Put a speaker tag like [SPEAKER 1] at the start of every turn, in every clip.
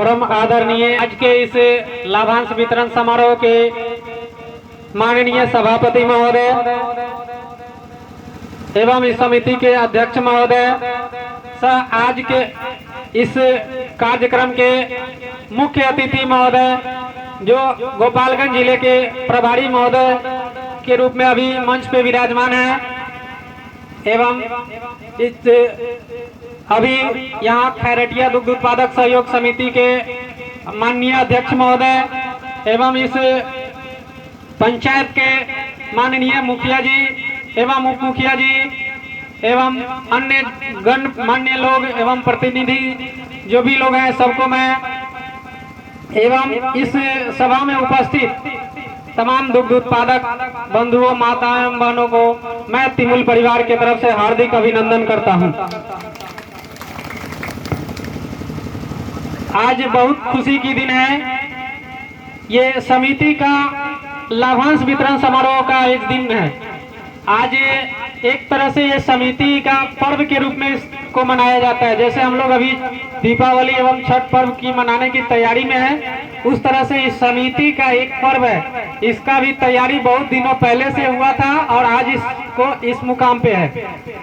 [SPEAKER 1] परम आदरणीय आज के इस लाभांश वितरण समारोह के माननीय सभापति महोदय एवं इस समिति के अध्यक्ष महोदय सह आज के इस कार्यक्रम के मुख्य अतिथि महोदय जो गोपालगंज जिले के प्रभारी महोदय के रूप में अभी मंच पे विराजमान है एवं इस अभी यहाँ खैरटिया दुग्ध उत्पादक सहयोग समिति के माननीय अध्यक्ष महोदय एवं इस पंचायत के माननीय मुखिया जी एवं उप मुखिया जी एवं अन्य गणमान्य लोग एवं प्रतिनिधि जो भी लोग हैं सबको मैं एवं इस सभा में उपस्थित तमाम दुग्ध उत्पादक बंधुओं माताओं एवं बहनों को मैं तिमुल परिवार की तरफ से हार्दिक अभिनंदन करता हूं। आज बहुत खुशी की दिन है। ये समिति का लाभांश वितरण समारोह का एक दिन है। आज एक तरह से ये समिति का पर्व के रूप में इसको मनाया जाता है। जैसे हम लोग अभी दीपावली एवं छठ पर्व की मनाने की तैयारी में है, उस तरह से इस समिति का एक पर्व है। इसका भी तैयारी बहुत दिनों पहले से हुआ था और आज इसको इस मुकाम पे है।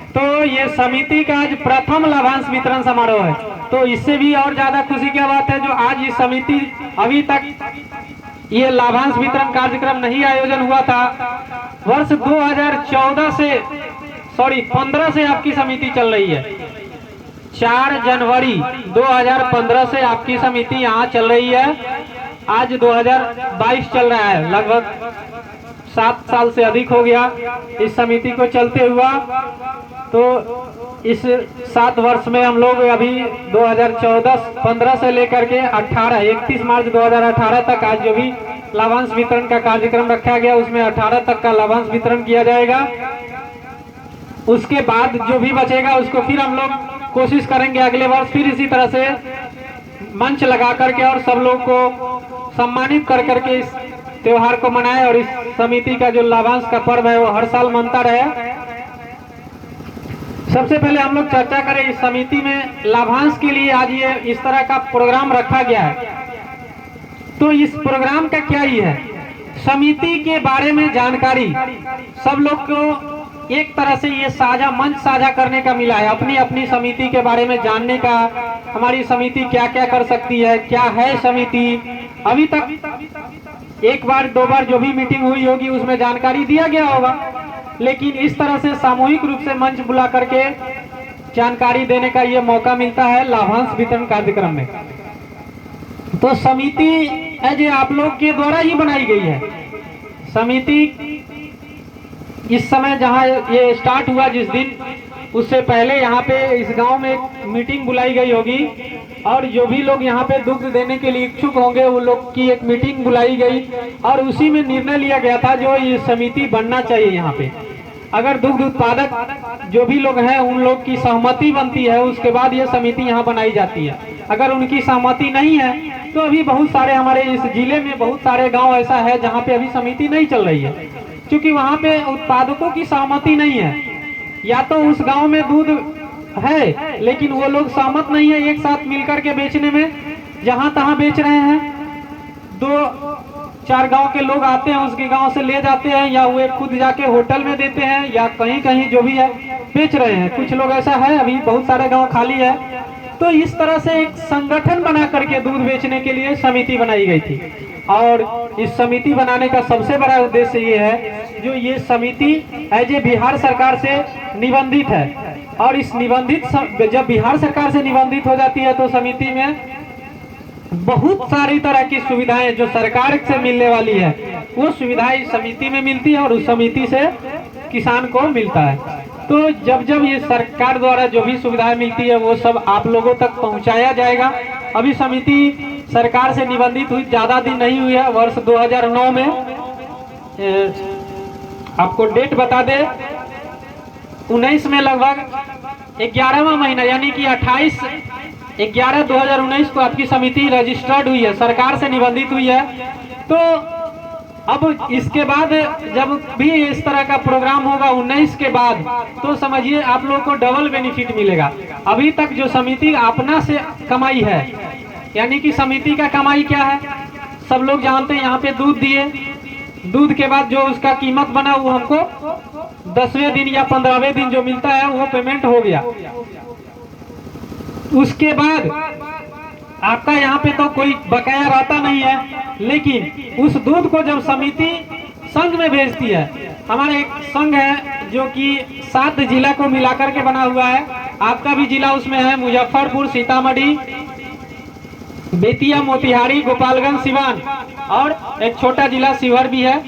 [SPEAKER 1] तो ये समिति का आज प्रथम लाभांश वितरण समारोह है। तो इससे भी और ज्यादा खुशी की बात है जो आज ये समिति अभी तक ये लाभांश वितरण कार्यक्रम नहीं आयोजन हुआ था। वर्ष 2014 से 15 से आपकी समिति चल रही है। 4 जनवरी 2015 से आपकी समिति यहाँ चल रही है। आज 2022 चल रहा है, लगभग 7 साल से अधिक हो गया इस समिति को चलते हुआ। तो इस 7 वर्ष में हम लोग अभी 2014-15 से लेकर के 31 मार्च 2018 तक आज जो भी लाभांश वितरण का कार्यक्रम रखा गया उसमें 18 तक का लाभांश वितरण किया जाएगा। उसके बाद जो भी बचेगा उसको फिर हम लोग कोशिश करेंगे अगले वर्ष फिर इसी तरह से मंच लगा करके और सब लोग को सम्मानित कर करके इस त्योहार को मनाएं और इस समिति का जो लाभांश का पर्व है वो हर साल मनता रहे। सबसे पहले हम लोग चर्चा करें इस समिति में लाभांश के लिए आज ये इस तरह का प्रोग्राम रखा गया है। तो इस प्रोग्राम का क्या ही है, समिति के बारे में जानकारी सब लोग को एक तरह से ये साझा मंच साझा करने का मिला है। अपनी अपनी समिति के बारे में जानने का, हमारी समिति क्या क्या कर सकती है, क्या है समिति। अभी तक एक बार 2 बार जो भी मीटिंग हुई होगी उसमें जानकारी दिया गया होगा, लेकिन इस तरह से सामूहिक रूप से मंच बुला करके जानकारी देने का ये मौका मिलता है लाभांश वितरण कार्यक्रम में। तो समिति एज आप लोग के द्वारा ही बनाई गई है। समिति इस समय जहां ये स्टार्ट हुआ जिस दिन, उससे पहले यहाँ पे इस गांव में एक मीटिंग बुलाई गई होगी और जो भी लोग यहाँ पे दुग्ध देने के लिए इच्छुक होंगे वो लोग की एक मीटिंग बुलाई गई और उसी में निर्णय लिया गया था जो ये समिति बनना चाहिए। यहाँ पे अगर दुग्ध उत्पादक जो भी लोग हैं उन लोग की सहमति बनती है उसके बाद ये समिति यहाँ बनाई जाती है। अगर उनकी सहमति नहीं है तो अभी बहुत सारे हमारे इस जिले में बहुत सारे गांव ऐसा है जहाँ पे अभी समिति नहीं चल रही है, क्योंकि वहाँ पे उत्पादकों की सहमति नहीं है। या तो उस गांव में दूध है लेकिन वो लोग सहमत नहीं है एक साथ मिलकर के बेचने में, जहाँ तहाँ बेच रहे हैं। 2-4 गांव के लोग आते हैं, उसके गांव से ले जाते हैं या वे खुद जाके होटल में देते हैं या कहीं कहीं जो भी है बेच रहे हैं। कुछ लोग ऐसा है, अभी बहुत सारे गांव खाली है। तो इस तरह से एक संगठन बना करके दूध बेचने के लिए समिति बनाई गई थी और इस समिति बनाने का सबसे बड़ा उद्देश्य ये है जो ये समिति एज ए बिहार सरकार से निबंधित है। और इस निबंधित जब बिहार सरकार से निबंधित हो जाती है तो समिति में बहुत सारी तरह की सुविधाएं जो सरकार से मिलने वाली है वो सुविधाएं इस समिति में मिलती है और उस समिति से किसान को मिलता है। तो जब जब ये सरकार द्वारा जो भी सुविधाएं मिलती है वो सब आप लोगों तक पहुंचाया जाएगा। अभी समिति सरकार से निबंधित हुई ज़्यादा दिन नहीं हुई है, वर्ष 2009 में आपको डेट बता दे 19 में लगभग 11वां महीना यानी कि 28/11/2019 को आपकी समिति रजिस्टर्ड हुई है, सरकार से निबंधित हुई है। तो अब इसके बाद जब भी इस तरह का प्रोग्राम होगा 19 के बाद तो समझिए आप लोगों को डबल बेनिफिट मिलेगा। अभी तक जो समिति अपना से कमाई है यानी कि समिति का कमाई क्या है, सब लोग जानते हैं। यहाँ पे दूध दिए, दूध के बाद जो उसका कीमत बना वो हमको 10वें दिन या 15वें दिन जो मिलता है वो पेमेंट हो गया। उसके बाद आपका यहाँ पे तो कोई बकाया रहता नहीं है, लेकिन उस दूध को जब समिति संघ में भेजती है, हमारा एक संघ है जो कि 7 जिला को मिलाकर के बना हुआ है, आपका भी जिला उसमें है, मुजफ्फरपुर, सीतामढ़ी, बेतिया, मोतिहारी, गोपालगंज, सिवान और एक छोटा जिला शिवहर भी है।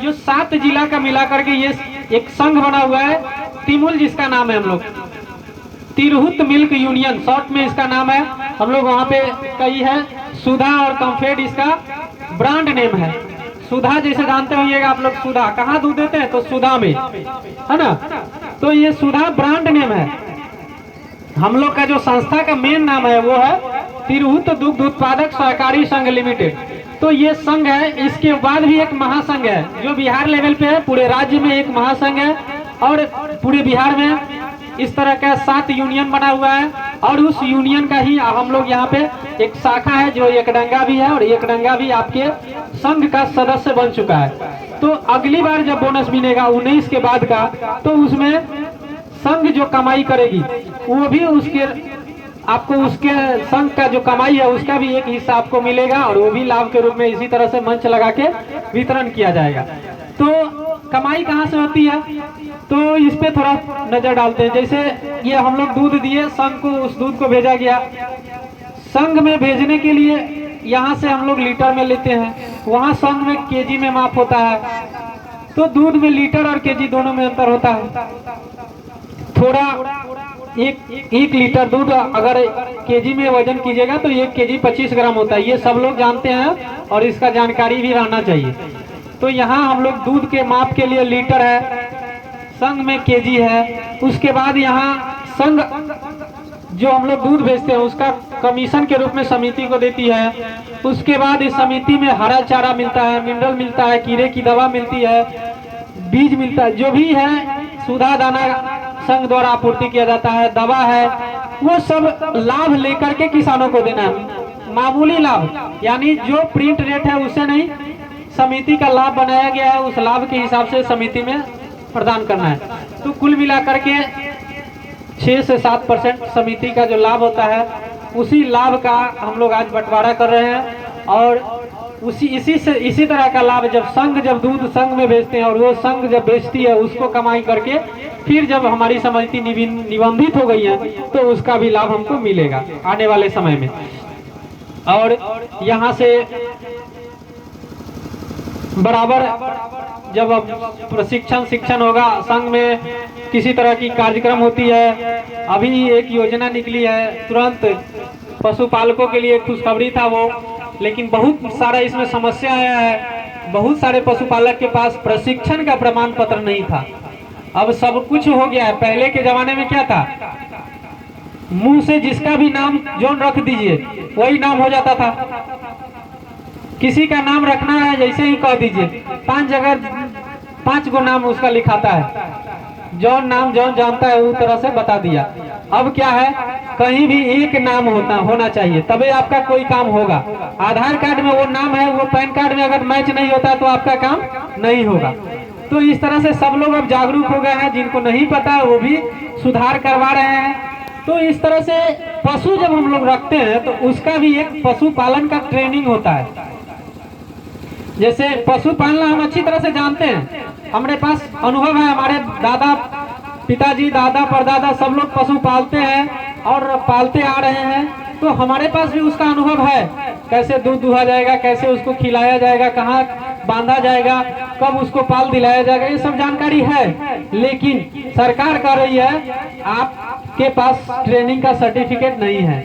[SPEAKER 1] जो 7 जिला का मिलाकर के ये एक संघ बना हुआ है, तिमुल जिसका नाम है, हम लोग तिरहुत मिल्क यूनियन शॉर्ट में इसका नाम है। हम लोग वहाँ पे कई है, सुधा और कम्फेट इसका ब्रांड नेम है। सुधा जैसे जानते होइएगा आप लोग, सुधा कहाँ दूध देते हैं तो सुधा में, है ना, तो ये सुधा ब्रांड नेम है। हम लोग का जो संस्था का मेन नाम है वो है तिरहुत दुग्ध उत्पादक सहकारी संघ लिमिटेड। तो ये संघ है, इसके बाद भी एक महासंघ है जो बिहार लेवल पे है, पूरे राज्य में एक महासंघ है और पूरे बिहार में इस तरह का 7 यूनियन बना हुआ है। और उस यूनियन का ही हम लोग यहाँ पे एक शाखा है जो एकडंगा भी है, और एकडंगा भी आपके संघ का सदस्य बन चुका है। तो अगली बार जब बोनस मिलेगा 19 के बाद का, तो उसमें संघ जो कमाई करेगी वो भी उसके आपको उसके संघ का जो कमाई है उसका भी एक हिस्सा आपको मिलेगा, और वो भी लाभ के रूप में इसी तरह से मंच लगा के वितरण किया जाएगा। तो कमाई कहाँ से होती है, तो इस पे थोड़ा नजर डालते हैं। जैसे ये हम लोग दूध दिए संघ को, उस दूध को भेजा गया संघ में, भेजने के लिए यहाँ से हम लोग लीटर में लेते हैं, वहाँ संघ में केजी में माप होता है। तो दूध में लीटर और केजी दोनों में अंतर होता है। थोड़ा एक लीटर दूध अगर केजी में वजन कीजिएगा तो 1 केजी 25 ग्राम होता है, ये सब लोग जानते हैं और इसका जानकारी भी रहना चाहिए। तो यहाँ हम लोग दूध के माप के लिए लीटर है, संघ में केजी है। उसके बाद यहाँ संघ जो हम लोग दूध बेचते हैं उसका कमीशन के रूप में समिति को देती है। उसके बाद इस समिति में हरा चारा मिलता है, मिनरल मिलता है, कीड़े की दवा मिलती है, बीज मिलता है, जो भी है सुधा दाना संघ द्वारा आपूर्ति किया जाता है, दवा है, वो सब लाभ लेकर के किसानों को देना है। मामूली लाभ यानी जो प्रिंट रेट है उससे नहीं, समिति का लाभ बनाया गया है, उस लाभ के हिसाब से समिति में प्रदान करना है। तो कुल मिलाकर के 6 से 7% समिति का जो लाभ होता है, उसी लाभ का हम लोग आज बंटवारा कर रहे हैं। और इसी तरह का लाभ जब दूध संघ में बेचते हैं और वो संघ जब बेचती है उसको कमाई करके फिर जब हमारी समिति निबंधित हो गई है तो उसका भी लाभ हमको मिलेगा आने वाले समय में। और यहाँ से बराबर जब प्रशिक्षण शिक्षण होगा, संघ में किसी तरह की कार्यक्रम होती है, अभी एक योजना निकली है तुरंत पशुपालकों के लिए, खुशखबरी था वो, लेकिन बहुत सारा इसमें समस्या आया है। बहुत सारे पशुपालक के पास प्रशिक्षण का प्रमाण पत्र नहीं था। अब सब कुछ हो गया है। पहले के जमाने में क्या था, मुंह से जिसका भी नाम जोन रख दीजिए वही नाम हो जाता था। किसी का नाम रखना है जैसे ही कह दीजिए 5 जगह 5 गो नाम उसका लिखाता है, जौन नाम जौन जानता है उस तरह से बता दिया। अब क्या है, कहीं भी एक नाम होना चाहिए तभी आपका कोई काम होगा। आधार कार्ड में वो नाम है, वो पैन कार्ड में अगर मैच नहीं होता तो आपका काम नहीं होगा। तो इस तरह से सब लोग अब जागरूक हो गए हैं, जिनको नहीं पता है वो भी सुधार करवा रहे हैं। तो इस तरह से पशु जब हम लोग रखते हैं तो उसका भी एक पशुपालन का ट्रेनिंग होता है। जैसे पशु पालना हम अच्छी तरह से जानते हैं, हमारे पास अनुभव है, हमारे दादा पिताजी दादा परदादा सब लोग पशु पालते हैं और पालते आ रहे हैं, तो हमारे पास भी उसका अनुभव है, कैसे दूध दुहा जाएगा, कैसे उसको खिलाया जाएगा, कहाँ बांधा जाएगा, कब उसको पाल दिलाया जाएगा, ये सब जानकारी है। लेकिन सरकार कह रही है आपके पास ट्रेनिंग का सर्टिफिकेट नहीं है।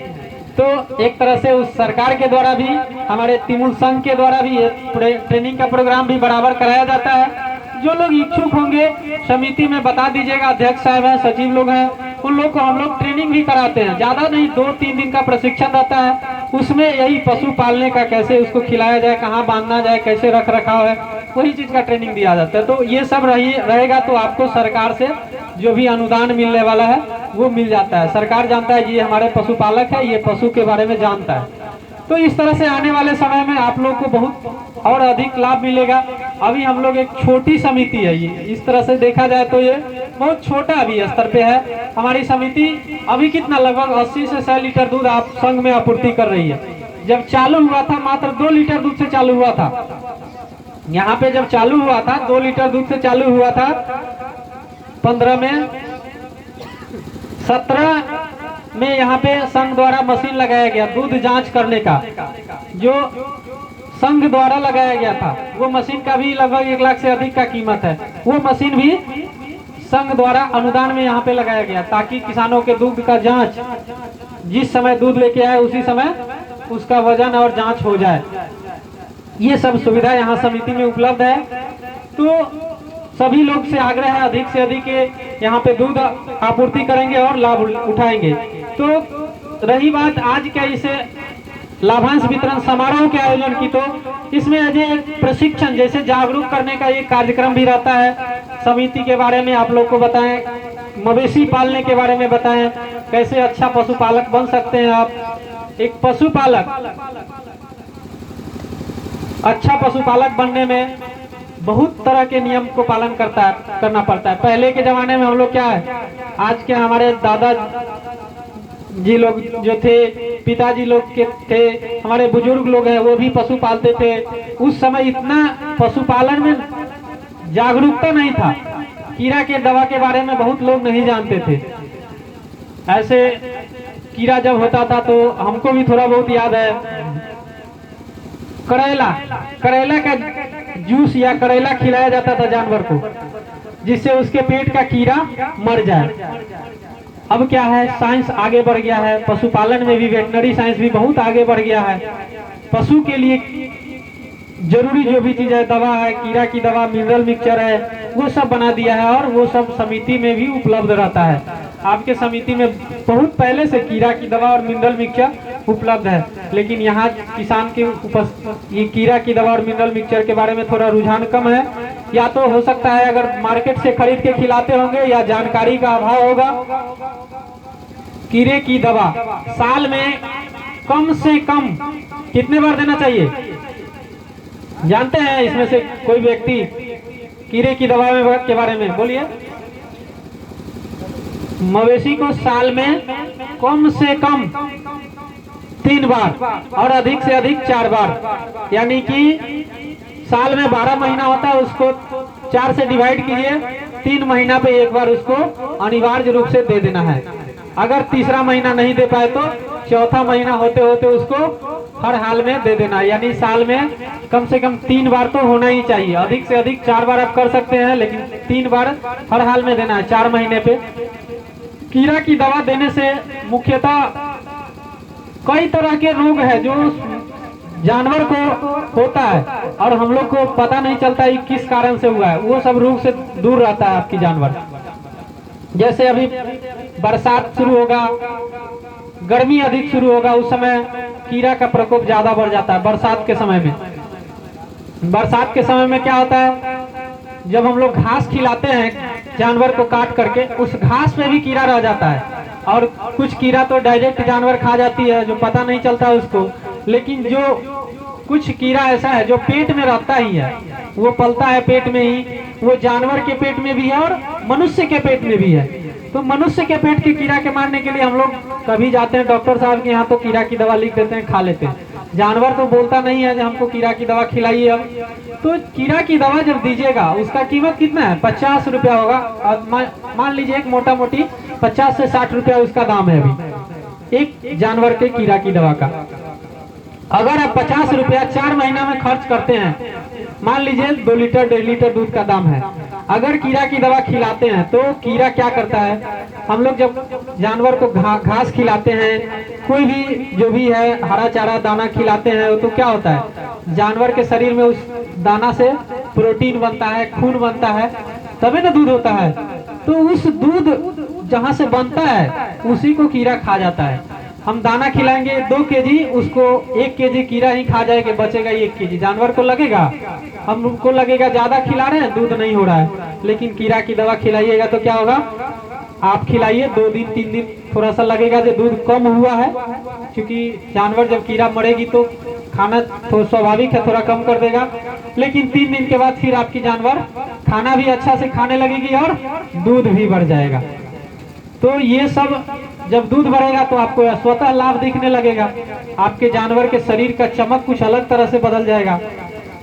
[SPEAKER 1] तो एक तरह से उस सरकार के द्वारा भी, हमारे तिमुल संघ के द्वारा भी ट्रेनिंग का प्रोग्राम भी बराबर कराया जाता है। जो लोग इच्छुक होंगे समिति में बता दीजिएगा, अध्यक्ष साहब हैं, सचिव लोग हैं, उन लोग को हम लोग ट्रेनिंग भी कराते हैं। ज्यादा नहीं, 2-3 दिन का प्रशिक्षण रहता है, उसमें यही पशु पालने का, कैसे उसको खिलाया जाए, कहाँ बांधना जाए, कैसे रख रखाव है, वही चीज का ट्रेनिंग दिया जाता है। तो ये सब रहेगा तो आपको सरकार से जो भी अनुदान मिलने वाला है वो मिल जाता है। सरकार जानता है ये हमारे पशुपालक है, ये पशु के बारे में जानता है। तो इस तरह से आने वाले समय में आप लोग को बहुत और अधिक लाभ मिलेगा। अभी हम लोग एक छोटी समिति है, ये इस तरह से देखा जाए तो ये बहुत छोटा अभी स्तर पे है। हमारी समिति अभी कितना लगभग 80 से 100 लीटर दूध आप संघ में आपूर्ति कर रही है। जब चालू हुआ था मात्र 2 लीटर दूध से चालू हुआ था। यहाँ पे जब चालू हुआ था 2 लीटर दूध से चालू हुआ था। 15 में 17 में यहाँ पे संघ द्वारा मशीन लगाया गया दूध जांच करने का, जो संघ द्वारा लगाया गया था। वो मशीन का भी लगभग 1 लाख से अधिक का कीमत है। वो मशीन भी संघ द्वारा अनुदान में यहाँ पे लगाया गया, ताकि किसानों के दूध का जांच जिस समय दूध लेके आए उसी समय उसका वजन और जांच हो जाए। ये सब सुविधा यहाँ समिति में उपलब्ध है। तो सभी लोग से आग्रह है अधिक से अधिक यहाँ पे दूध आपूर्ति करेंगे और लाभ उठाएंगे। तो रही बात आज के इसे लाभांश वितरण समारोह के आयोजन की, तो इसमें अजय एक प्रशिक्षण जैसे जागरूक करने का एक कार्यक्रम भी रहता है। समिति के बारे में आप लोग को बताएं, मवेशी पालने के बारे में बताएं, कैसे अच्छा पशुपालक बन सकते हैं आप। एक पशुपालक अच्छा पशुपालक बनने में बहुत तरह के नियम को पालन करना पड़ता है। पहले के जमाने में हम लोग क्या है, आज के हमारे दादा जी लोग जो थे, पिताजी लोग के थे, हमारे बुजुर्ग लोग हैं, वो भी पशु पालते थे। उस समय इतना पशुपालन में जागरूकता नहीं था। कीड़ा के दवा के बारे में बहुत लोग नहीं जानते थे। ऐसे कीड़ा जब होता था तो हमको भी थोड़ा बहुत याद है, करेला का जूस या करेला खिलाया जाता था जानवर को, जिससे उसके पेट का कीड़ा मर जाए। अब क्या है, साइंस आगे बढ़ गया है, पशुपालन में भी वेटनरी साइंस भी बहुत आगे बढ़ गया है। पशु के लिए जरूरी जो भी चीज है, दवा है, कीड़ा की दवा, मिनरल मिक्सचर है, वो सब बना दिया है और वो सब समिति में भी उपलब्ध रहता है। आपके समिति में बहुत पहले से कीड़ा की दवा और मिनरल मिक्सचर उपलब्ध है, लेकिन यहाँ किसान के ये कीड़ा की दवा और मिनरल मिक्सचर के बारे में थोड़ा रुझान कम है। या तो हो सकता है अगर मार्केट से खरीद के खिलाते होंगे, या जानकारी का अभाव होगा। कीड़े की दवा साल में कम से कम कितने बार देना चाहिए, जानते हैं इसमें से कोई व्यक्ति कीड़े की दवा के बारे में? बोलिए। मवेशी को साल में कम से कम 3 बार और अधिक से अधिक 4 बार, यानी कि साल में 12 महीना होता है, उसको 4 से डिवाइड कीजिए, 3 महीना पे एक बार उसको अनिवार्य रूप से दे देना है। अगर तीसरा महीना नहीं दे पाए तो चौथा महीना होते होते उसको हर हाल में दे देना, यानी साल में कम से कम 3 बार तो होना ही चाहिए। अधिक से अधिक 4 बार आप कर सकते हैं, लेकिन 3 बार हर हाल में देना है 4 महीने पे। कीड़ा की दवा देने से मुख्यतः कई तरह के रोग है जो जानवर को होता है और हम लोग को पता नहीं चलता है किस कारण से हुआ है। वो सब रोग से दूर रहता है आपकी जानवर। जैसे अभी बरसात शुरू होगा, गर्मी अधिक शुरू होगा, उस समय कीड़ा का प्रकोप ज्यादा बढ़ जाता है। बरसात के समय में क्या होता है, जब हम लोग घास खिलाते हैं जानवर को काट करके, उस घास पे भी कीड़ा रह जाता है। और कुछ कीड़ा तो डायरेक्ट जानवर खा जाती है, जो पता नहीं चलता उसको। लेकिन जो कुछ कीड़ा ऐसा है जो पेट में रहता ही है, वो पलता है पेट में ही, वो जानवर के पेट में भी है और मनुष्य के पेट में भी है। तो मनुष्य के पेट के कीड़ा के मारने के लिए हम लोग कभी जाते हैं डॉक्टर साहब के यहाँ, तो कीड़ा की दवा लिख देते हैं, खा लेते हैं। जानवर तो बोलता नहीं है जो हमको कीड़ा की दवा खिलाइए। अब तो कीड़ा की दवा जब दीजिएगा उसका कीमत कितना है, 50 रुपया होगा। और मान लीजिए एक मोटा मोटी 50 से 60 रुपया उसका दाम है अभी एक जानवर के कीड़ा की दवा का। अगर आप 50 रुपया 4 महीना में खर्च करते हैं, मान लीजिए 2 लीटर 1.5 लीटर दूध का दाम है, अगर कीड़ा की दवा खिलाते हैं तो कीड़ा क्या करता है, हम लोग जब जानवर को घास खिलाते हैं, कोई भी जो भी है हरा चारा दाना खिलाते हैं, तो क्या होता है, जानवर के शरीर में उस दाना से प्रोटीन बनता है, खून बनता है, तभी ना दूध होता है। तो उस दूध जहाँ से बनता है उसी को कीड़ा खा जाता है। हम दाना खिलाएंगे 2 केजी, उसको 1 केजी कीड़ा ही खा जाएगा, बचेगा 1 केजी। जानवर को लगेगा, हमको लगेगा ज्यादा खिला रहे हैं, दूध नहीं हो रहा है। लेकिन कीड़ा की दवा खिलाइएगा तो क्या होगा, आप खिलाइए 2 दिन 3 दिन थोड़ा सा लगेगा जो दूध कम हुआ है, क्योंकि जानवर जब कीड़ा मरेगी तो खाना तो स्वाभाविक है थोड़ा कम कर देगा, लेकिन 3 दिन के बाद फिर आपकी जानवर खाना भी अच्छा से खाने लगेगी और दूध भी बढ़ जाएगा। तो ये सब जब दूध बढ़ेगा तो आपको स्वतः लाभ दिखने लगेगा, आपके जानवर के शरीर का चमक कुछ अलग तरह से बदल जाएगा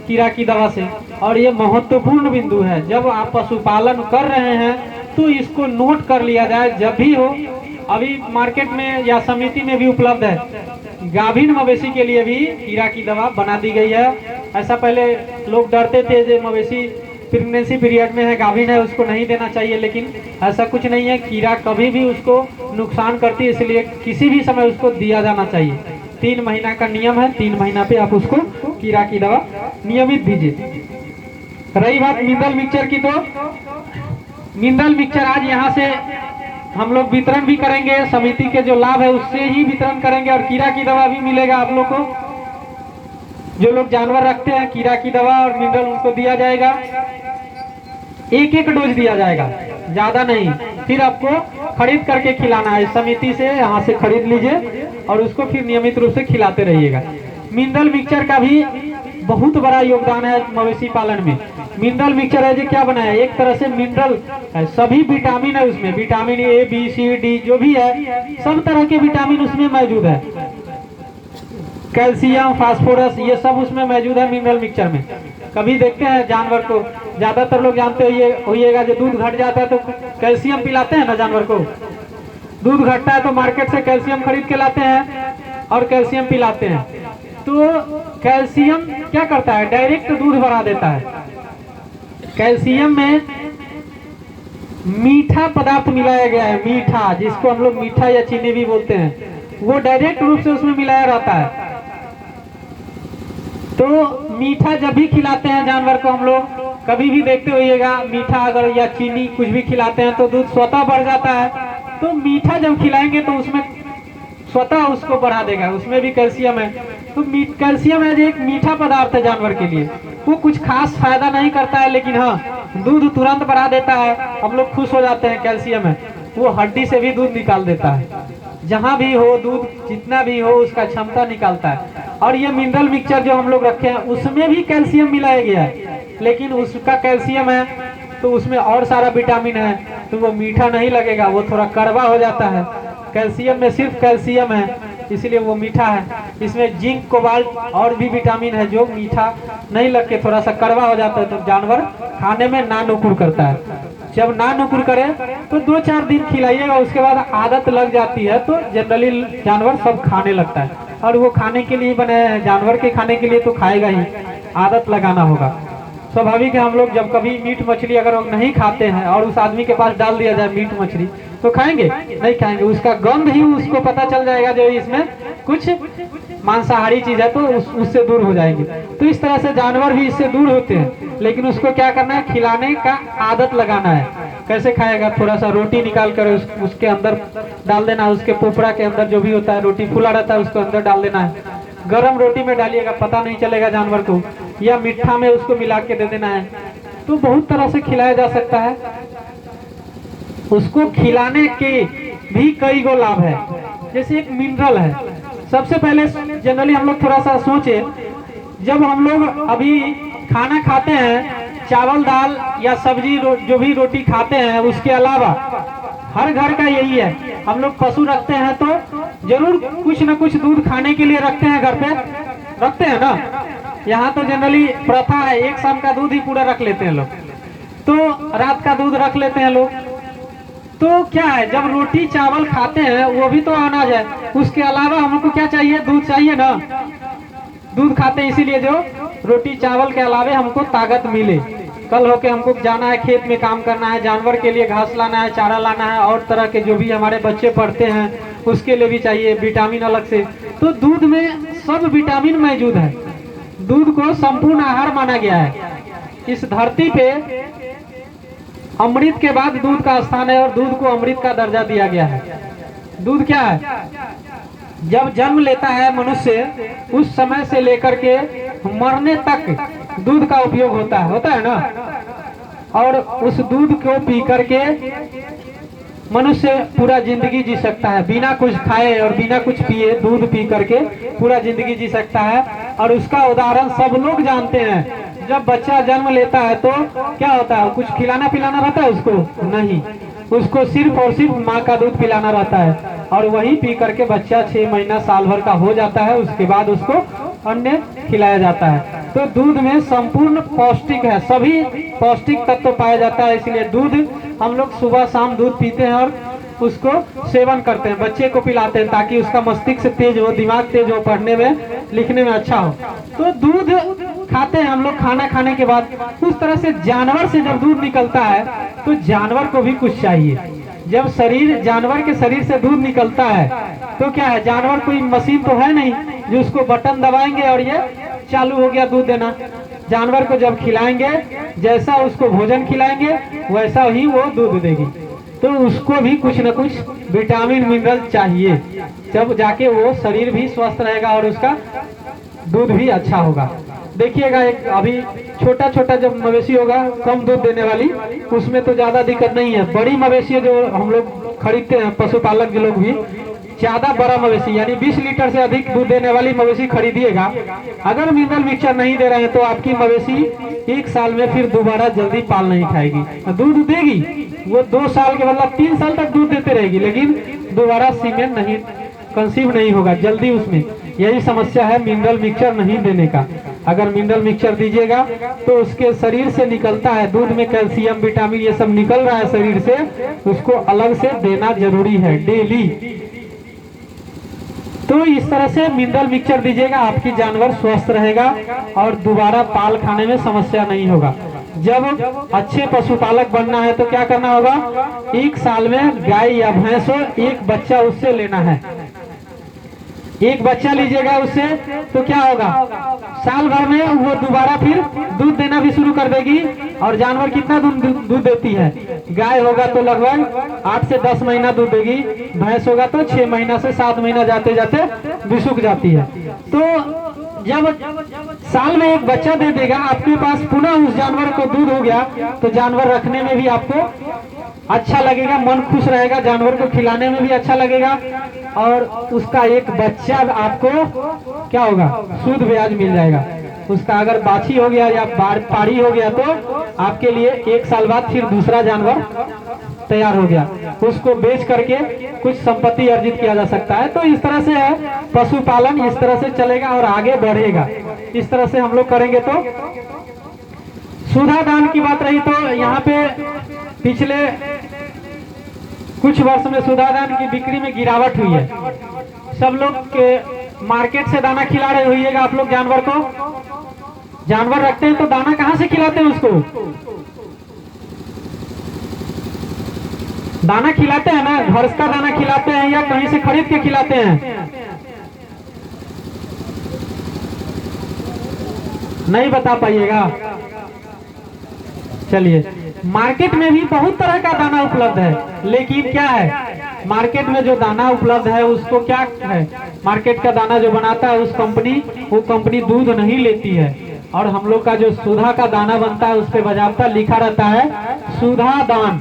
[SPEAKER 1] कीड़ा की दवा से। और ये महत्वपूर्ण बिंदु है, जब आप पशुपालन कर रहे हैं तो इसको नोट कर लिया जाए जब भी हो। अभी मार्केट में या समिति में भी उपलब्ध है, गाभिन मवेशी के लिए भी कीड़ा की दवा बना दी गई है। ऐसा पहले लोग डरते थे जो मवेशी प्रेगनेंसी पीरियड में है, गाभिन है, उसको नहीं देना चाहिए, लेकिन ऐसा कुछ नहीं है। कीड़ा कभी भी उसको नुकसान करती है, इसलिए किसी भी समय उसको दिया जाना चाहिए। 3 महीना का नियम है, 3 महीना पे आप उसको कीड़ा की दवा नियमित दीजिए। रही बात मिनरल मिक्सचर की, तो मिनरल मिक्सचर आज यहाँ से हम लोग वितरण भी करेंगे, समिति के जो लाभ है उससे ही वितरण करेंगे, और कीड़ा की दवा भी मिलेगा आप लोग को। जो लोग जानवर रखते हैं कीड़ा की दवा और मिनरल उनको दिया जाएगा, 1-1 डोज दिया जाएगा, ज्यादा नहीं। फिर आपको खरीद करके खिलाना है, समिति से यहाँ से खरीद लीजिए और उसको फिर नियमित रूप से खिलाते रहिएगा। मिनरल मिक्सचर का भी बहुत बड़ा योगदान है मवेशी पालन में। मिनरल मिक्सचर है जो क्या बना है, एक तरह से मिनरल है, सभी विटामिन है उसमें, vitamin A B C D जो भी है सब तरह के विटामिन उसमें मौजूद है, कैल्शियम फास्फोरस ये सब उसमें मौजूद है मिनरल मिक्सचर में। कभी देखते हैं जानवर को, ज्यादातर लोग जानते होइएगा जो दूध घट जाता है तो कैल्शियम पिलाते हैं ना जानवर को, दूध घटता है तो मार्केट से कैल्शियम खरीद के लाते हैं और कैल्शियम पिलाते हैं। तो कैल्शियम क्या करता है, डायरेक्ट दूध बढ़ा देता है। कैल्शियम में मीठा पदार्थ मिलाया गया है, मीठा जिसको हम लोग मीठा या चीनी भी बोलते हैं, वो डायरेक्ट रूप से उसमें मिलाया रहता है। तो मीठा जब भी खिलाते हैं जानवर को हम लोग, कभी भी देखते होइएगा मीठा अगर या चीनी कुछ भी खिलाते हैं तो दूध स्वतः बढ़ जाता है। तो मीठा जब खिलाएंगे तो उसमें स्वतः उसको बढ़ा देगा, उसमें भी कैल्शियम है। तो कैल्शियम है जो एक मीठा पदार्थ है जानवर के लिए, वो कुछ खास फायदा नहीं करता है, लेकिन हाँ दूध तुरंत बढ़ा देता है, हम लोग खुश हो जाते हैं। कैल्शियम है वो हड्डी से भी दूध निकाल देता है, जहाँ भी हो दूध जितना भी हो उसका क्षमता निकालता है। और ये मिनरल मिक्सचर जो हम लोग रखे हैं उसमें भी कैल्शियम मिलाया गया है, लेकिन उसका कैल्शियम है तो उसमें और सारा विटामिन है, तो वो मीठा नहीं लगेगा, वो थोड़ा कड़वा हो जाता है। कैल्शियम में सिर्फ कैल्शियम है इसलिए वो मीठा है। इसमें जिंक कोबाल्ट और भी विटामिन है जो मीठा नहीं लग के थोड़ा सा कड़वा हो जाता है, तो जानवर खाने में ना नुकुर करता है। जब ना नुकुर करे तो 2-4 दिन खिलाइएगा, उसके बाद आदत लग जाती है तो जनरली जानवर सब खाने लगता है। और वो खाने के लिए बनाया है, जानवर के खाने के लिए तो खाएगा ही, आदत लगाना होगा। स्वाभाविक है हम लोग जब कभी मीट मछली अगर हम नहीं खाते हैं और उस आदमी के पास डाल दिया जाए मीट मछली तो खाएंगे नहीं खाएंगे, उसका गंध ही उसको पता चल जाएगा जो इसमें कुछ मांसाहारी चीज है, तो उससे दूर हो जाएंगे। तो इस तरह से जानवर भी इससे दूर होते हैं, लेकिन उसको क्या करना है, खिलाने का आदत लगाना है। कैसे खाएगा, थोड़ा सा रोटी निकाल कर उसके अंदर डाल देना, उसके पोपड़ा के अंदर जो भी होता है रोटी फूला रहता है उसको अंदर डाल देना है। गरम रोटी में डालिएगा, पता नहीं चलेगा जानवर को, या मीठा में उसको मिला के दे देना है। तो बहुत तरह से खिलाया जा सकता है। उसको खिलाने के भी कई गो लाभ है, जैसे एक मिनरल है। सबसे पहले जनरली हम लोग थोड़ा सा सोचे, जब हम लोग अभी खाना खाते हैं, चावल दाल या सब्जी जो भी रोटी खाते हैं, उसके अलावा हर घर का यही है, हम लोग पशु रखते हैं तो जरूर कुछ न कुछ दूध खाने के लिए रखते हैं, घर पे रखते हैं ना। यहाँ तो जनरली प्रथा है, एक शाम का दूध ही पूरा रख लेते हैं लोग, तो रात का दूध रख लेते हैं लोग। तो क्या है, जब रोटी चावल खाते हैं वो भी तो अनाज है, उसके अलावा हमको क्या चाहिए, दूध चाहिए ना। दूध खाते हैं इसीलिए जो रोटी चावल के अलावा हमको ताकत मिले। कल होके हमको जाना है, खेत में काम करना है, जानवर के लिए घास लाना है, चारा लाना है, और तरह के जो भी हमारे बच्चे पढ़ते हैं उसके लिए भी चाहिए विटामिन अलग से। तो दूध में सब विटामिन मौजूद है। दूध को संपूर्ण आहार माना गया है। इस धरती पे अमृत के बाद दूध का स्थान है, और दूध को अमृत का दर्जा दिया गया है। दूध क्या है, जब जन्म लेता है मनुष्य उस समय से लेकर के मरने तक दूध का उपयोग होता है ना। और उस दूध को पी करके मनुष्य पूरा जिंदगी जी सकता है, बिना कुछ खाए और बिना कुछ पिए दूध पी करके पूरा जिंदगी जी सकता है। और उसका उदाहरण सब लोग जानते हैं। जब बच्चा जन्म लेता है तो क्या होता है, कुछ खिलाना पिलाना रहता है उसको? नहीं, उसको सिर्फ और सिर्फ माँ का दूध पिलाना रहता है। और वही पी करके बच्चा 6 महीना साल भर का हो जाता है। उसके बाद उसको अन्य खिलाया जाता है। तो दूध में संपूर्ण पौष्टिक है, सभी पौष्टिक तत्व पाया जाता है। इसलिए दूध हम लोग सुबह शाम दूध पीते हैं और उसको सेवन करते हैं, बच्चे को पिलाते हैं ताकि उसका मस्तिष्क तेज हो, दिमाग तेज हो, पढ़ने में लिखने में अच्छा हो। तो दूध खाते हैं हम लोग खाना खाने के बाद। उस तरह से जानवर से जब दूध निकलता है तो जानवर को भी कुछ चाहिए। जब जानवर के शरीर से दूध निकलता है तो क्या है, जानवर कोई मशीन तो है नहीं जो उसको बटन दबाएंगे और ये चालू हो गया दूध देना। जानवर को जब खिलाएंगे, जैसा उसको भोजन खिलाएंगे वैसा ही वो दूध देगी। तो उसको भी कुछ न कुछ विटामिन मिनरल चाहिए, जब जाके वो शरीर भी स्वस्थ रहेगा और उसका दूध भी अच्छा होगा। देखिएगा, एक अभी छोटा छोटा जब मवेशी होगा कम दूध देने वाली, उसमें तो ज्यादा दिक्कत नहीं है। बड़ी मवेशी जो हम लोग खरीदते हैं, पशुपालक के लोग भी, ज्यादा बड़ा मवेशी यानी 20 लीटर से अधिक दूध देने वाली मवेशी खरीदिएगा। अगर मिनरल मिक्सचर नहीं दे रहे हैं तो आपकी मवेशी 1 साल में फिर दोबारा जल्दी पाल नहीं खाएगी। दूध देगी वो 2 साल के मतलब 3 साल तक दूध देते रहेगी, लेकिन दोबारा सीमेन नहीं कंसीव नहीं होगा जल्दी उसमें। यही समस्या है मिनरल मिक्सचर नहीं देने का। अगर मिनरल मिक्सचर दीजिएगा तो उसके शरीर से निकलता है दूध में कैल्शियम, विटामिन ये सब निकल रहा है शरीर से, उसको अलग से देना जरूरी है डेली। तो इस तरह से मिनरल मिक्सचर दीजिएगा, आपकी जानवर स्वस्थ रहेगा और दोबारा पाल खाने में समस्या नहीं होगा। जब अच्छे पशुपालक बनना है तो क्या करना होगा, 1 साल में गाय या भैंस हो, एक बच्चा उससे लेना है। एक बच्चा लीजिएगा उससे तो क्या होगा, साल भर में वो दोबारा फिर दूध देना भी शुरू कर देगी। और जानवर कितना दूध देती है, गाय होगा तो लगभग 8 से 10 महीना दूध देगी, भैंस होगा तो 6 महीना से 7 महीना जाते जाते बिसुक जाती है। तो जब साल में एक बच्चा दे देगा, आपके पास पुनः उस जानवर को दूध हो गया तो जानवर रखने में भी आपको अच्छा लगेगा, मन खुश रहेगा, जानवर को खिलाने में भी अच्छा लगेगा। और उसका एक बच्चा आपको क्या होगा, शुद्ध ब्याज मिल जाएगा उसका। अगर बाछी हो गया या पाड़ी हो गया तो आपके लिए 1 साल बाद फिर दूसरा जानवर तैयार हो गया, उसको बेच करके कुछ संपत्ति अर्जित किया जा सकता है। तो इस तरह से है पशुपालन, इस तरह से चलेगा और आगे बढ़ेगा। इस तरह से हम लोग करेंगे तो। सुधा दान की बात रही तो यहाँ पे पिछले कुछ वर्ष में सुधा दान की बिक्री में गिरावट हुई है। सब लोग के मार्केट से दाना खिला रहे होइएगा आप लोग जानवर को। जानवर रखते हैं तो दाना कहाँ से खिलाते हैं उसको, दाना खिलाते हैं ना, घर का दाना खिलाते हैं या कहीं से खरीद के खिलाते हैं? नहीं बता पाइएगा। चलिए, मार्केट में भी बहुत तरह का दाना उपलब्ध है, लेकिन क्या है, मार्केट में जो दाना उपलब्ध है उसको क्या है, मार्केट का दाना जो बनाता है वो कंपनी दूध नहीं लेती है। और हम लोग का जो सुधा का दाना बनता है उस पे बाकायदा लिखा रहता है सुधा दान,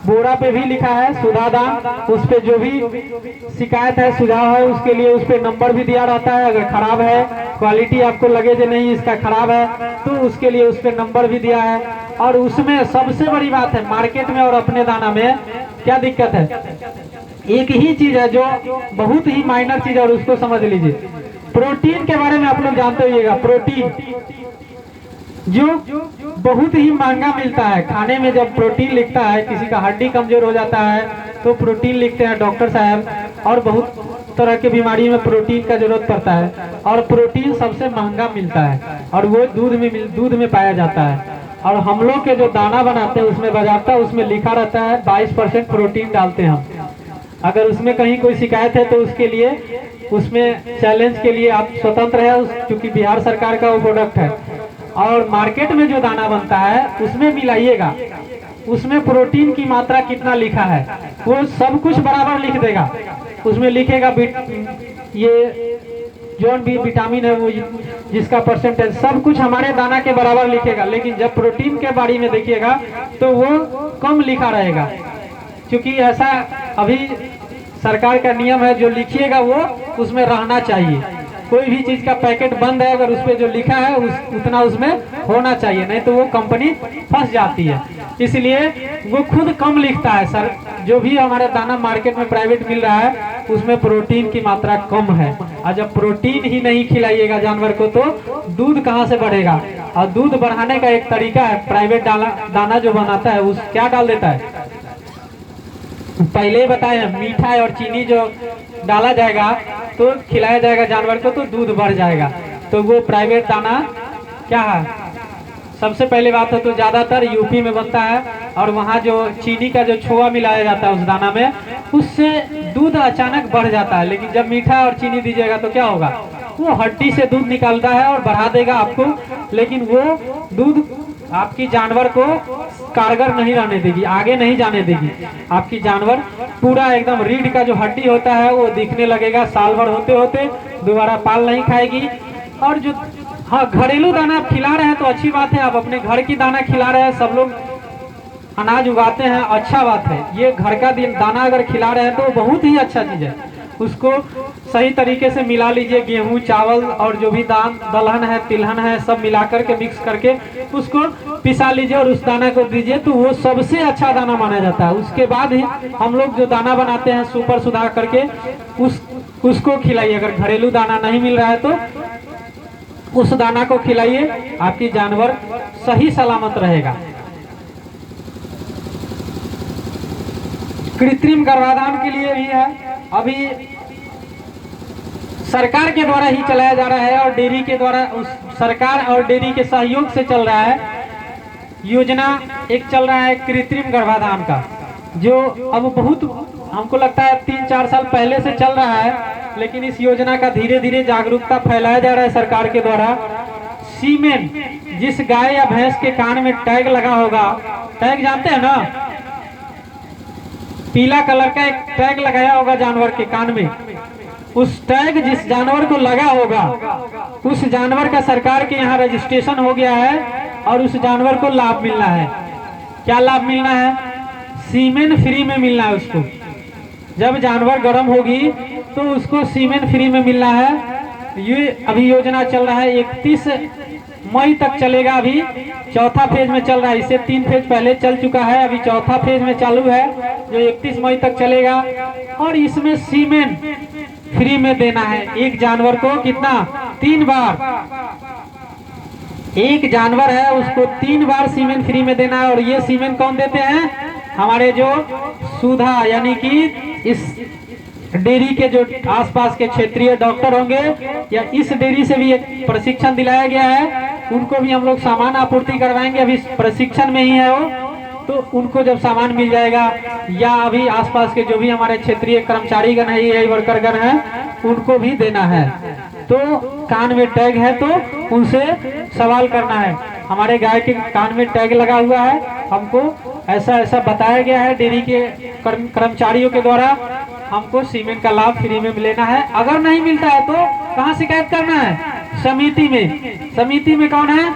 [SPEAKER 1] बोरा पे भी लिखा है सुधा दान। उस पे जो भी शिकायत है, सुझाव है, उसके लिए उस पे नंबर भी दिया रहता है। अगर खराब है, क्वालिटी आपको लगे जो नहीं इसका खराब है, तो उसके लिए उस पे नंबर भी दिया है। और उसमें सबसे बड़ी बात है, मार्केट में और अपने दाना में क्या दिक्कत है, एक ही चीज है जो बहुत ही माइनर चीज है और उसको समझ लीजिए। प्रोटीन के बारे में आप लोग जानते होइएगा, प्रोटीन जो बहुत ही महंगा मिलता है खाने में। जब प्रोटीन लिखता है, किसी का हड्डी कमजोर हो जाता है तो प्रोटीन लिखते हैं डॉक्टर साहब, और बहुत तरह के बीमारी में प्रोटीन का जरूरत पड़ता है। और प्रोटीन सबसे महंगा मिलता है और वो दूध में पाया जाता है। और हम लोग के जो दाना बनाते हैं उसमें बाकायदा उसमें लिखा रहता है 22% प्रोटीन डालते हैं हम। अगर उसमें कहीं कोई शिकायत है तो उसके लिए, उसमें चैलेंज के लिए आप स्वतंत्र है, क्योंकि बिहार सरकार का वो प्रोडक्ट है। और मार्केट में जो दाना बनता है उसमें मिलाइएगा, उसमें प्रोटीन की मात्रा कितना लिखा है वो सब कुछ बराबर लिख देगा। उसमें लिखेगा ये जो भी विटामिन है वो जिसका परसेंटेज सब कुछ हमारे दाना के बराबर लिखेगा। लेकिन जब प्रोटीन के बारे में देखिएगा तो वो कम लिखा रहेगा, क्योंकि ऐसा अभी सरकार का नियम है, जो लिखिएगा वो उसमें रहना चाहिए। कोई भी चीज का पैकेट बंद है, अगर उस पर जो लिखा है उतना उसमें होना चाहिए, नहीं तो वो कंपनी फंस जाती है। इसलिए वो खुद कम लिखता है सर। जो भी हमारे दाना मार्केट में प्राइवेट मिल रहा है उसमें प्रोटीन की मात्रा कम है, और जब प्रोटीन ही नहीं खिलाइएगा जानवर को तो दूध कहाँ से बढ़ेगा। और दूध बढ़ाने का एक तरीका है, प्राइवेट दाना जो बनाता है उस क्या डाल देता है, पहले ही बताया, मीठा और चीनी जो डाला जाएगा तो खिलाया जाएगा जानवर को तो दूध बढ़ जाएगा। तो वो प्राइवेट दाना क्या है, सबसे पहले बात है तो ज्यादातर यूपी में बनता है, और वहाँ जो चीनी का जो छोआ मिलाया जाता है उस दाना में, उससे दूध अचानक बढ़ जाता है। लेकिन जब मीठा और चीनी दीजिएगा तो क्या होगा, वो हड्डी से दूध निकालता है और बढ़ा देगा आपको, लेकिन वो दूध आपकी जानवर को कारगर नहीं रहने देगी, आगे नहीं जाने देगी। आपकी जानवर पूरा एकदम रीढ़ का जो हड्डी होता है वो दिखने लगेगा, साल भर होते होते दोबारा पाल नहीं खाएगी। और जो हाँ घरेलू दाना आप खिला रहे हैं तो अच्छी बात है, आप अपने घर की दाना खिला रहे हैं, सब लोग अनाज उगाते हैं, अच्छा बात है। ये घर का दाना अगर खिला रहे हैं तो बहुत ही अच्छा चीज है। उसको सही तरीके से मिला लीजिए, गेहूं चावल और जो भी दलहन है तिलहन है सब मिला करके मिक्स करके उसको पिसा लीजिए और उस दाना को दीजिए, तो वो सबसे अच्छा दाना माना जाता है। उसके बाद ही हम लोग जो दाना बनाते हैं सुपर सुधा करके उसको खिलाइए। अगर घरेलू दाना नहीं मिल रहा है तो उस दाना को खिलाइए, आपकी जानवर सही सलामत रहेगा। कृत्रिम गर्भाधान के लिए भी है, अभी सरकार के द्वारा ही चलाया जा रहा है और डेयरी के द्वारा, सरकार और डेयरी के सहयोग से चल रहा है। योजना एक चल रहा है कृत्रिम गर्भाधान का, जो अब बहुत हमको लगता है 3-4 साल पहले से चल रहा है, लेकिन इस योजना का धीरे धीरे जागरूकता फैलाया जा रहा है सरकार के द्वारा। सीमेन, जिस गाय या भैंस के कान में टैग लगा होगा, टैग जानते हैं ना, पीला कलर का एक टैग लगाया होगा जानवर के कान में, उस टैग जिस जानवर को लगा होगा उस जानवर का सरकार के यहाँ रजिस्ट्रेशन हो गया है और उस जानवर को लाभ मिलना है। क्या लाभ मिलना है, सीमेन फ्री में मिलना है उसको। जब जानवर गर्म होगी तो उसको सीमेन फ्री में मिलना है। ये अभी योजना चल रहा है, 31 मई तक चलेगा। अभी चौथा फेज में चल रहा है, इससे 3 फेज पहले चल चुका है, अभी चौथा फेज में चालू है जो 31 मई तक चलेगा। और इसमें सीमेन फ्री में देना है एक जानवर को, कितना, 3 बार। एक जानवर है उसको 3 बार सीमेन फ्री में देना है। और ये सीमेन कौन देते हैं, हमारे जो सुधा यानी कि इस डेयरी के जो आसपास के क्षेत्रीय डॉक्टर होंगे, या इस डेयरी से भी एक प्रशिक्षण दिलाया गया है, उनको भी हम लोग सामान आपूर्ति करवाएंगे। अभी प्रशिक्षण में ही है वो, तो उनको जब सामान मिल जाएगा, या अभी आसपास के जो भी हमारे क्षेत्रीय कर्मचारीगण है, यही वर्करगण है, उनको भी देना है। तो कान में टैग है तो उनसे सवाल करना है, हमारे गाय के कान में टैग लगा हुआ है, हमको ऐसा ऐसा बताया गया है डेयरी के कर्मचारियों के द्वारा, हमको सीमेंट का लाभ फ्री में लेना है। अगर नहीं मिलता है तो कहाँ शिकायत करना है, समिति में। समिति में कौन है,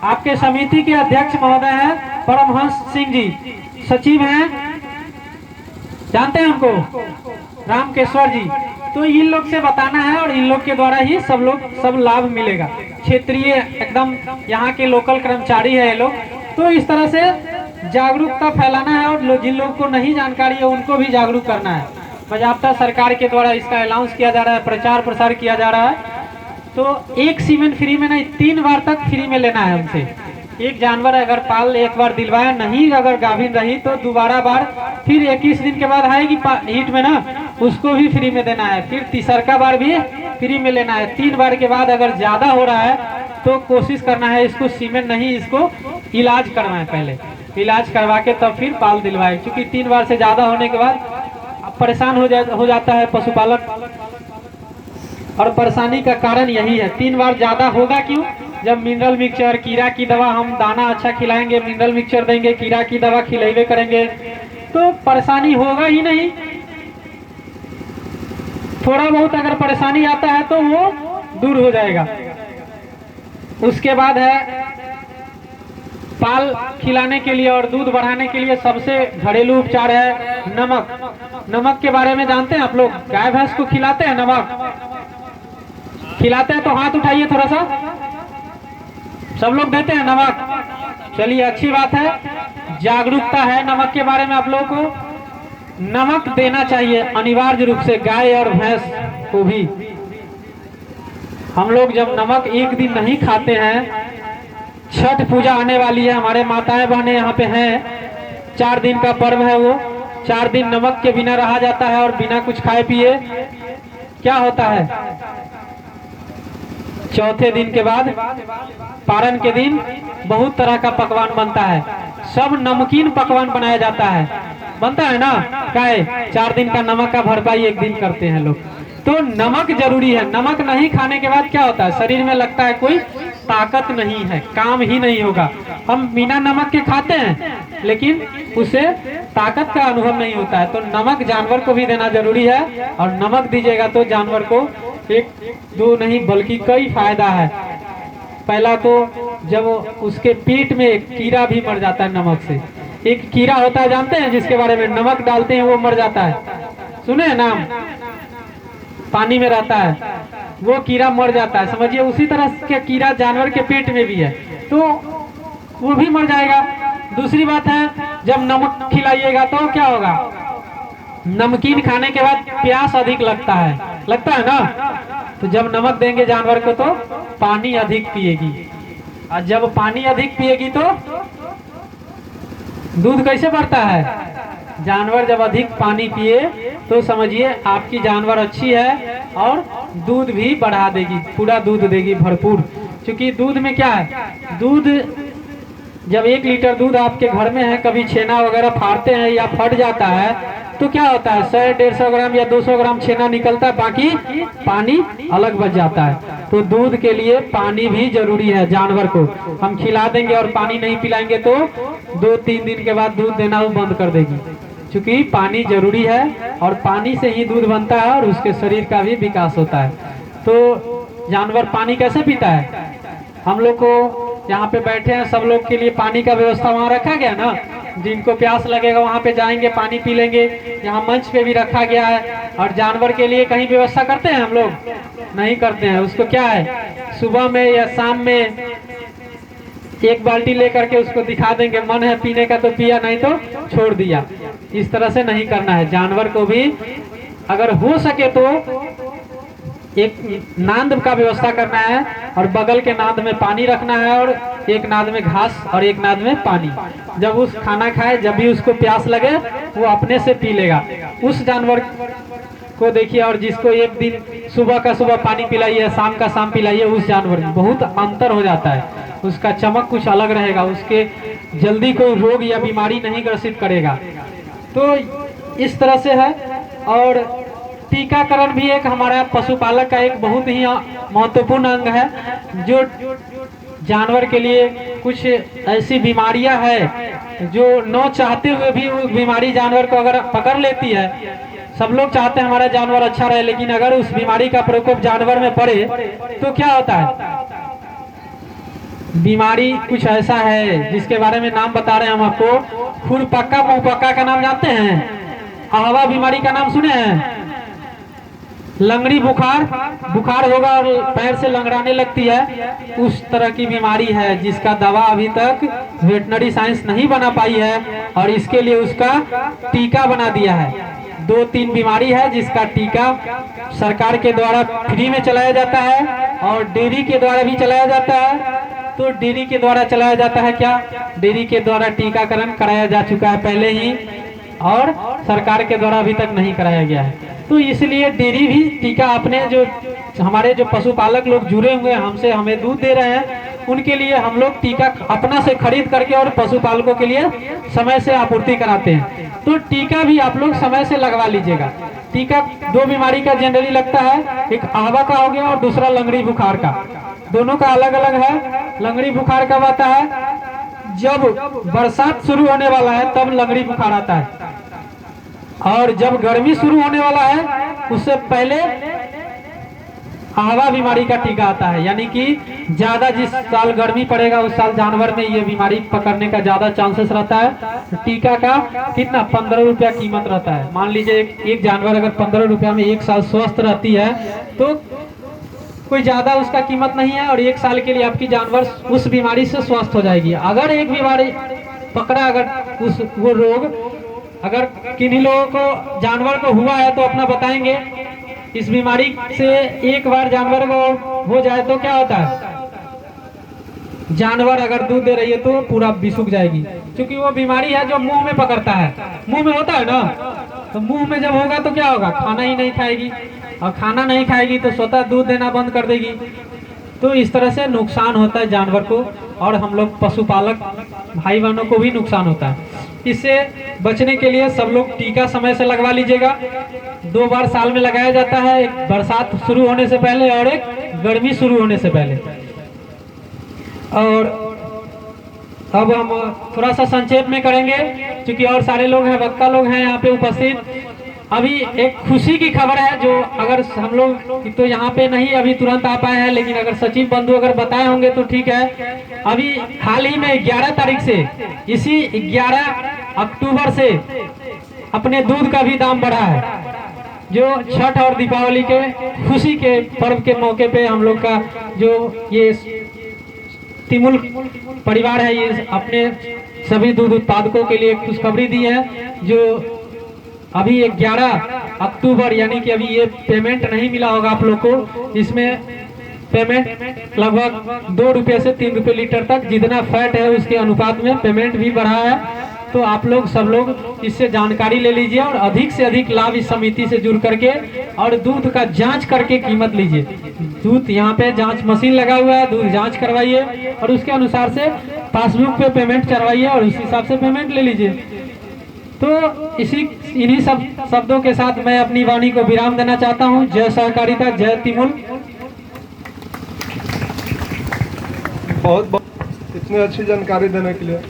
[SPEAKER 1] आपके समिति के अध्यक्ष महोदय हैं परमहंस सिंह जी, सचिव हैं, जानते हैं उनको, रामकेश्वर जी। तो इन लोग से बताना है और इन लोग के द्वारा ही सब लाभ मिलेगा। क्षेत्रीय एकदम यहाँ के लोकल कर्मचारी है ये लोग। तो इस तरह से जागरूकता फैलाना है और जिन लोगों को नहीं जानकारी है उनको भी जागरूक करना है। बाज़ाब्ता सरकार के द्वारा इसका अनाउंस किया जा रहा है, प्रचार प्रसार किया जा रहा है। तो एक सीमेंट फ्री में नहीं, 3 बार तक फ्री में लेना है हमसे। एक जानवर अगर पाल एक बार दिलवाया नहीं, अगर गाभिन रही तो दोबारा बार फिर 21 दिन के बाद आएगी हीट में ना, उसको भी फ्री में देना है। फिर तीसरा बार भी फ्री में लेना है। 3 बार के बाद अगर ज्यादा हो रहा है तो कोशिश करना है इसको सीमेंट नहीं, इसको इलाज करवाएं, पहले इलाज करवा के तब फिर पाल दिलवाए। क्योंकि 3 बार से ज्यादा होने के बाद परेशान हो जाता है पशुपालक, और परेशानी का कारण यही है। 3 बार ज्यादा होगा क्यों, जब मिनरल मिक्सचर, कीड़ा की दवा, हम दाना अच्छा खिलाएंगे, मिनरल मिक्सचर देंगे, कीड़ा की दवा खिलावे करेंगे तो परेशानी होगा ही नहीं। थोड़ा बहुत अगर परेशानी आता है तो वो दूर हो जाएगा। उसके बाद है पाल खिलाने के लिए और दूध बढ़ाने के लिए सबसे घरेलू उपचार है नमक। नमक के बारे में जानते हैं आप लोग? गाय भैंस को खिलाते हैं नमक? खिलाते हैं तो हाथ उठाइए थोड़ा सा। सब लोग देते हैं नमक? चलिए अच्छी बात है, जागरूकता है नमक के बारे में आप लोगों को। नमक देना चाहिए अनिवार्य रूप से गाय और भैंस को भी। हम लोग जब नमक एक दिन नहीं खाते हैं, छठ पूजा आने वाली है, हमारे माताएं बहनें यहाँ पे हैं, 4 दिन का पर्व है वो, 4 दिन नमक के बिना रहा जाता है और बिना कुछ खाए पिए क्या होता है, चौथे दिन के बाद पारण के दिन बहुत तरह का पकवान बनता है। सब नमकीन पकवान बनाया जाता है, बनता है ना? काहे 4 दिन का नमक का भरपाई एक दिन करते हैं लोग। तो नमक जरूरी है। नमक नहीं खाने के बाद क्या होता है, शरीर में लगता है कोई ताकत नहीं है, काम ही नहीं होगा। हम बिना नमक के खाते हैं लेकिन उसे ताकत का अनुभव नहीं होता है। तो नमक जानवर को भी देना जरूरी है, और नमक दीजिएगा तो जानवर को एक दो नहीं बल्कि कई फायदा है। पहला तो जब उसके पेट में एक कीड़ा भी मर जाता है नमक से। एक कीड़ा होता है जानते हैं, जिसके बारे में नमक डालते हैं वो मर जाता है, सुने हैं नाम? पानी में रहता है वो कीड़ा मर जाता है, समझिए। उसी तरह के कीड़ा जानवर के पेट में भी है तो वो भी मर जाएगा। दूसरी बात है, जब नमक खिलाइएगा तो क्या होगा, नमकीन खाने के बाद प्यास अधिक लगता है ना? तो जब नमक देंगे जानवर को तो पानी अधिक पिएगी, और जब पानी अधिक पिएगी तो दूध कैसे बढ़ता है? जानवर जब अधिक पानी पिए तो समझिए आपकी जानवर अच्छी है और दूध भी बढ़ा देगी, पूरा दूध देगी भरपूर। क्योंकि दूध में क्या है, दूध जब 1 लीटर दूध आपके घर में है, कभी छेना वगैरह फाड़ते हैं या फट जाता है तो क्या होता है, 100-150 ग्राम या 200 ग्राम छेना निकलता है, बाकी पानी अलग बच जाता है। तो दूध के लिए पानी भी जरूरी है। जानवर को हम खिला देंगे और पानी नहीं पिलाएंगे तो 2-3 दिन के बाद दूध देना वो बंद कर देगी। क्योंकि पानी जरूरी है और पानी से ही दूध बनता है और उसके शरीर का भी विकास होता है। तो जानवर पानी कैसे पीता है? हम लोग को यहाँ पे बैठे हैं, सब लोग के लिए पानी का व्यवस्था वहाँ रखा गया ना। जिनको प्यास लगेगा वहाँ पे जाएंगे, पानी पी लेंगे। यहाँ मंच पे भी रखा गया है। और जानवर के लिए कहीं व्यवस्था करते हैं हम लोग? नहीं करते हैं। उसको क्या है, सुबह में या शाम में 1 बाल्टी लेकर के उसको दिखा देंगे, मन है पीने का तो पिया, नहीं तो छोड़ दिया। इस तरह से नहीं करना है। जानवर को भी अगर हो सके तो एक नांद का व्यवस्था करना है, और बगल के नांद में पानी रखना है, और एक नांद में घास और एक नांद में पानी। जब उस खाना खाए, जब भी उसको प्यास लगे वो अपने से पी लेगा। उस जानवर को देखिए, और जिसको एक दिन सुबह का सुबह पानी पिलाइए, शाम का शाम पिलाइए, उस जानवर में बहुत अंतर हो जाता है। उसका चमक कुछ अलग रहेगा, उसके जल्दी कोई रोग या बीमारी नहीं ग्रसित करेगा। तो इस तरह से है। और टीकाकरण भी एक हमारा पशुपालक का एक बहुत ही महत्वपूर्ण अंग है, जो जानवर के लिए कुछ ऐसी बीमारियां है जो न चाहते हुए भी वो बीमारी जानवर को अगर पकड़ लेती है। सब लोग चाहते हैं हमारा जानवर अच्छा रहे, लेकिन अगर उस बीमारी का प्रकोप जानवर में पड़े तो क्या होता है, बीमारी कुछ ऐसा है जिसके बारे में नाम बता रहे हैं हम आपको। खुरपक्का मुंहपक्का का नाम जानते हैं? आहवा बीमारी का नाम सुने हैं? लंगड़ी बुखार होगा और पैर से लंगड़ाने लगती है, उस तरह की बीमारी है जिसका दवा अभी तक वेटनरी साइंस नहीं बना पाई है, और इसके लिए उसका टीका बना दिया है। 2-3 बीमारी है जिसका टीका सरकार के द्वारा फ्री में चलाया जाता है, और डेयरी के द्वारा भी चलाया जाता है। तो डेयरी के द्वारा चलाया जाता है क्या, डेयरी के द्वारा टीकाकरण कराया जा चुका है पहले ही, और सरकार के द्वारा अभी तक नहीं कराया गया है। तो इसलिए डेयरी भी टीका अपने जो हमारे जो पशुपालक लोग जुड़े हुए हैं हमसे, हमें दूध दे रहे हैं, उनके लिए हम लोग टीका अपना से खरीद करके और पशुपालकों के लिए समय से आपूर्ति कराते हैं। तो टीका भी आप लोग समय से लगवा लीजिएगा। टीका 2 बीमारी का जनरली लगता है, एक आहवा का हो गया और दूसरा लंगड़ी बुखार का। दोनों का अलग अलग है। लंगड़ी बुखार कब आता है, जब बरसात शुरू होने वाला है तब लंगड़ी बुखार आता है, और जब गर्मी शुरू होने वाला है उससे पहले आहवा बीमारी का टीका आता है, यानी कि ज्यादा जिस साल गर्मी पड़ेगा उस साल जानवर में ये बीमारी पकड़ने का ज्यादा चांसेस रहता है। टीका का कितना 15 रुपया कीमत रहता है। मान लीजिए एक जानवर अगर 15 रुपया में एक साल स्वस्थ रहती है तो कोई ज्यादा उसका कीमत नहीं है, और एक साल के लिए आपकी जानवर उस बीमारी से स्वस्थ हो जाएगी। अगर एक बीमारी पकड़ा, अगर उस वो रोग अगर किन्हीं लोगों को जानवर को हुआ है तो अपना बताएंगे। इस बीमारी से एक बार जानवर को हो जाए तो क्या होता है, जानवर अगर दूध दे रही है तो पूरा बिसुक जाएगी, क्योंकि वो बीमारी है जो मुंह में पकड़ता है। मुंह में होता है ना, तो मुंह में जब होगा तो क्या होगा, खाना ही नहीं खाएगी, और खाना नहीं खाएगी तो स्वतः दूध देना बंद कर देगी। तो इस तरह से नुकसान होता है जानवर को, और हम लोग पशुपालक भाई बहनों को भी नुकसान होता है। इससे बचने के लिए सब लोग टीका समय से लगवा लीजिएगा। 2 बार साल में लगाया जाता है, एक बरसात शुरू होने से पहले और एक गर्मी शुरू होने से पहले। और अब हम थोड़ा सा संक्षेप में करेंगे, क्योंकि और सारे लोग हैं, वक्ता लोग हैं यहाँ पे उपस्थित। अभी एक खुशी की खबर है, जो अगर हम लोग तो यहाँ पे नहीं अभी तुरंत आ पाए हैं, लेकिन अगर सचिव बंधु अगर बताए होंगे तो ठीक है। अभी हाल ही में 11 तारीख से, इसी 11 अक्टूबर से अपने दूध का भी दाम बढ़ा है। जो छठ और दीपावली के खुशी के पर्व के मौके पे हम लोग का जो ये तिमुल परिवार है, ये अपने सभी दूध उत्पादकों के लिए खुशखबरी दी है। जो अभी 11 अक्टूबर यानी कि अभी ये पेमेंट नहीं मिला होगा आप लोग को, इसमें पेमेंट लगभग 2 रुपये से 3 रुपये लीटर तक, जितना फैट है उसके अनुपात में पेमेंट भी बढ़ा है। तो आप लोग सब लोग इससे जानकारी ले लीजिए और अधिक से अधिक लाभ इस समिति से जुड़ करके, और दूध का जांच करके कीमत लीजिए। दूध यहाँ पे जांच मशीन लगा हुआ है, दूध जांच करवाइए और उसके अनुसार से पासबुक पे पेमेंट चढ़वाइए और उस हिसाब से पेमेंट ले लीजिए। तो इन्हीं सब शब्दों के साथ मैं अपनी वाणी को विराम देना चाहता हूँ। जय सहकारिता, जय तिमुल।
[SPEAKER 2] बहुत बहुत इतनी अच्छी जानकारी देने के लिए